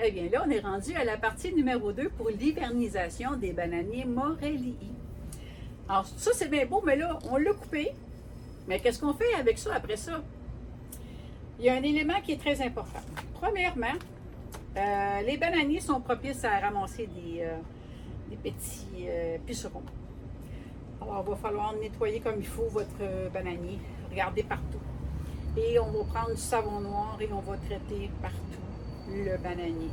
Eh bien là, on est rendu à la partie numéro 2 pour l'hivernisation des bananiers Morellii. Alors ça, c'est bien beau, mais là, on l'a coupé. Mais qu'est-ce qu'on fait avec ça après ça? Il y a un élément qui est très important. Premièrement, les bananiers sont propices à ramasser des petits pucerons. Alors, il va falloir nettoyer comme il faut votre bananier. Regardez partout. Et on va prendre du savon noir et on va traiter partout le bananier.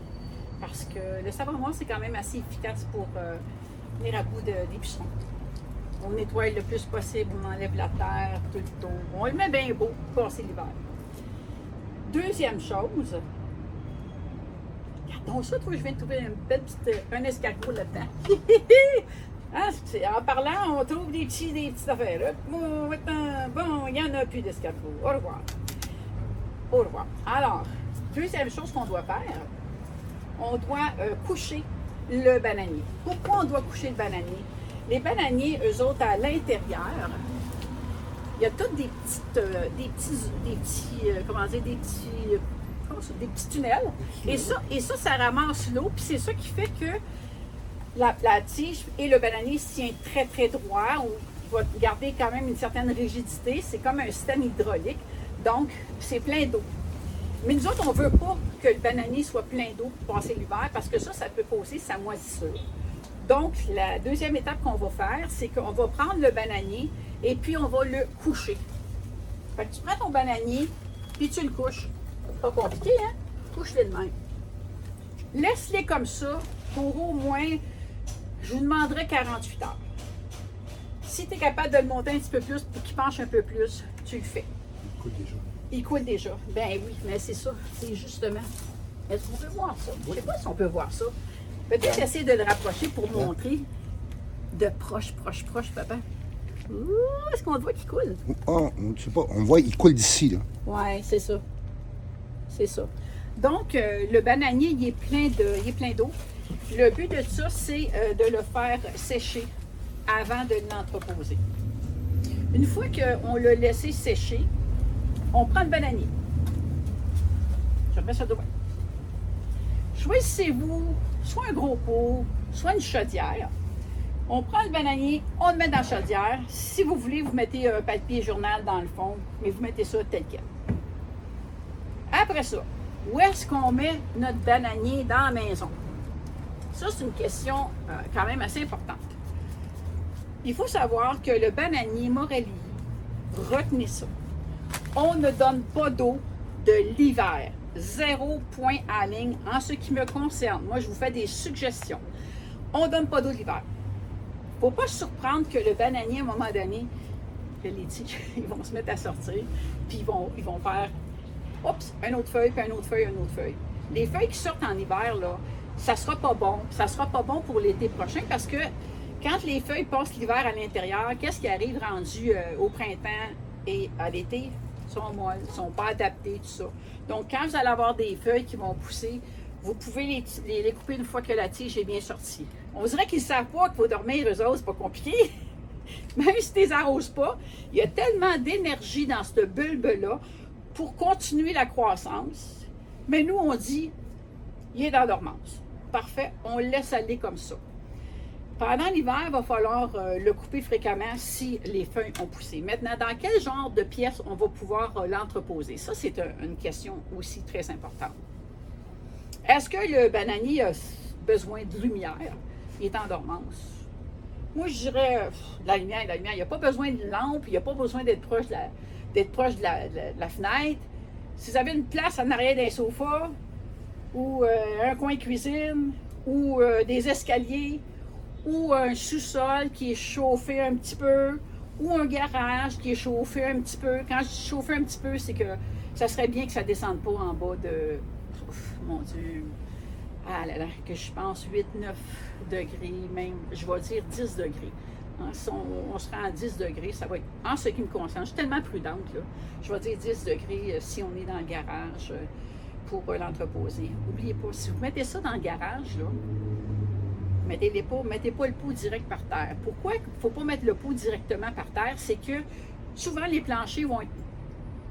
Parce que le savon noir, c'est quand même assez efficace pour venir à bout des pucerons. On nettoie le plus possible, on enlève la terre, tout le tour. On le met bien beau pour passer l'hiver. Deuxième chose, regardons ça, toi, je viens de trouver un escargot là-dedans. Hein, en parlant, on trouve des petites affaires. Là. Bon, il n'y en a plus d'escargots. Au revoir. Au revoir. Alors, deuxième chose qu'on doit faire, on doit coucher le bananier. Pourquoi on doit coucher le bananier? Les bananiers, eux autres, à l'intérieur, il y a tous des petits tunnels. Et ça ramasse l'eau. Puis c'est ça qui fait que la tige et le bananier se tient très, très droit. Il va garder quand même une certaine rigidité. C'est comme un système hydraulique. Donc, c'est plein d'eau. Mais nous autres, on ne veut pas que le bananier soit plein d'eau pour passer l'hiver parce que ça peut causer sa moisissure. Donc, la deuxième étape qu'on va faire, c'est qu'on va prendre le bananier et puis on va le coucher. Fait que tu prends ton bananier puis tu le couches. Pas compliqué, hein? Couche-les de même. Laisse-les comme ça pour au moins, je vous demanderais 48 heures. Si tu es capable de le monter un petit peu plus pour qu'il penche un peu plus, tu le fais. Il coule déjà. Il coule déjà. Ben oui, mais c'est ça. C'est justement. Est-ce qu'on peut voir ça? Je ne sais pas si on peut voir ça. Peut-être essayer de le rapprocher pour montrer de proche, papa. Ouh, est-ce qu'on voit qu'il coule? Oh, on ne sait pas. On voit, il coule d'ici, là. Oui, c'est ça. C'est ça. Donc, le bananier, il est plein d'eau. Le but de ça, c'est de le faire sécher avant de l'entreposer. Une fois qu'on l'a laissé sécher, on prend le bananier. Je remets ça de loin. Choisissez-vous soit un gros pot, soit une chaudière. On prend le bananier, on le met dans la chaudière. Si vous voulez, vous mettez un papier journal dans le fond, mais vous mettez ça tel quel. Après ça, où est-ce qu'on met notre bananier dans la maison? Ça, c'est une question quand même assez importante. Il faut savoir que le bananier Morellii, retenez ça, on ne donne pas d'eau de l'hiver. 0 point à la ligne en ce qui me concerne. Moi, je vous fais des suggestions. On ne donne pas d'eau l'hiver. Il ne faut pas se surprendre que le bananier, à un moment donné, les tiges, ils vont se mettre à sortir, puis ils vont faire, oups, une autre feuille, puis une autre feuille, une autre feuille. Les feuilles qui sortent en hiver, là, ça ne sera pas bon. Ça ne sera pas bon pour l'été prochain parce que quand les feuilles passent l'hiver à l'intérieur, qu'est-ce qui arrive rendu au printemps et à l'été? Sont molles, ne sont pas adaptées, tout ça. Donc, quand vous allez avoir des feuilles qui vont pousser, vous pouvez les couper une fois que la tige est bien sortie. On dirait qu'ils ne savent pas qu'il faut dormir, eux autres, c'est pas compliqué. Même si tu ne les arroses pas, il y a tellement d'énergie dans ce bulbe-là pour continuer la croissance. Mais nous, on dit, il est dans dormance. Parfait, on le laisse aller comme ça. Pendant l'hiver, il va falloir le couper fréquemment si les feuilles ont poussé. Maintenant, dans quel genre de pièce on va pouvoir l'entreposer? Ça, c'est une question aussi très importante. Est-ce que le bananier a besoin de lumière? Il est en dormance. Moi, je dirais la lumière. Il n'y a pas besoin de lampe, il n'y a pas besoin d'être proche de la fenêtre. Si vous avez une place en arrière d'un sofa, ou un coin cuisine, ou des escaliers, ou un sous-sol qui est chauffé un petit peu, ou un garage qui est chauffé un petit peu. Quand je dis chauffer un petit peu, c'est que ça serait bien que ça ne descende pas en bas de, mon Dieu, ah là là, que je pense 8-9 degrés, même, je vais dire 10 degrés. Hein, si on se rend à 10 degrés, ça va être, en ce qui me concerne, je suis tellement prudente, là, je vais dire 10 degrés si on est dans le garage pour l'entreposer. N'oubliez pas, si vous mettez ça dans le garage, là, mettez pas le pot direct par terre. Pourquoi il ne faut pas mettre le pot directement par terre? C'est que souvent les planchers vont être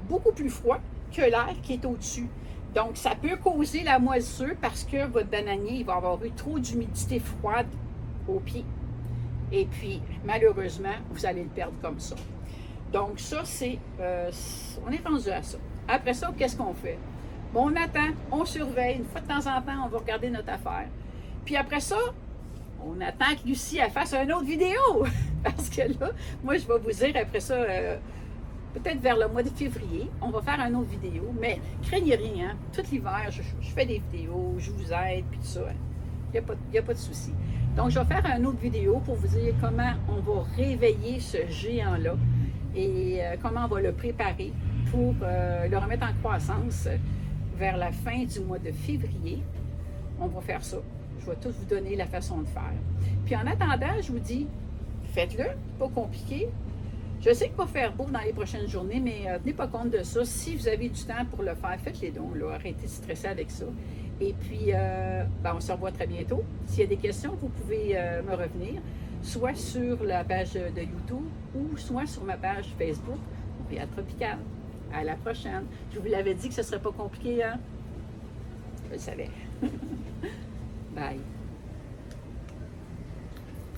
beaucoup plus froids que l'air qui est au-dessus. Donc, ça peut causer la moisissure parce que votre bananier il va avoir eu trop d'humidité froide au pied. Et puis, malheureusement, vous allez le perdre comme ça. Donc, ça, on est rendu à ça. Après ça, qu'est-ce qu'on fait? Bon, on attend, on surveille. Une fois de temps en temps, on va regarder notre affaire. Puis après ça, on attend que Lucie elle fasse une autre vidéo. Parce que là, moi, je vais vous dire après ça, peut-être vers le mois de février, on va faire une autre vidéo. Mais craignez rien, hein? Tout l'hiver, je fais des vidéos, je vous aide, puis tout ça. Il n'y a pas de souci. Donc, je vais faire une autre vidéo pour vous dire comment on va réveiller ce géant-là et comment on va le préparer pour le remettre en croissance vers la fin du mois de février. On va faire ça. Je vais tout vous donner la façon de faire. Puis en attendant, je vous dis, faites-le, pas compliqué. Je sais qu'il va faire beau dans les prochaines journées, mais tenez pas compte de ça. Si vous avez du temps pour le faire, faites-les donc. Là. Arrêtez de stresser avec ça. Et puis, on se revoit très bientôt. S'il y a des questions, vous pouvez me revenir, soit sur la page de YouTube ou soit sur ma page Facebook, Montréal Tropical. À la prochaine. Je vous l'avais dit que ce ne serait pas compliqué, hein? Je le savais. Bye.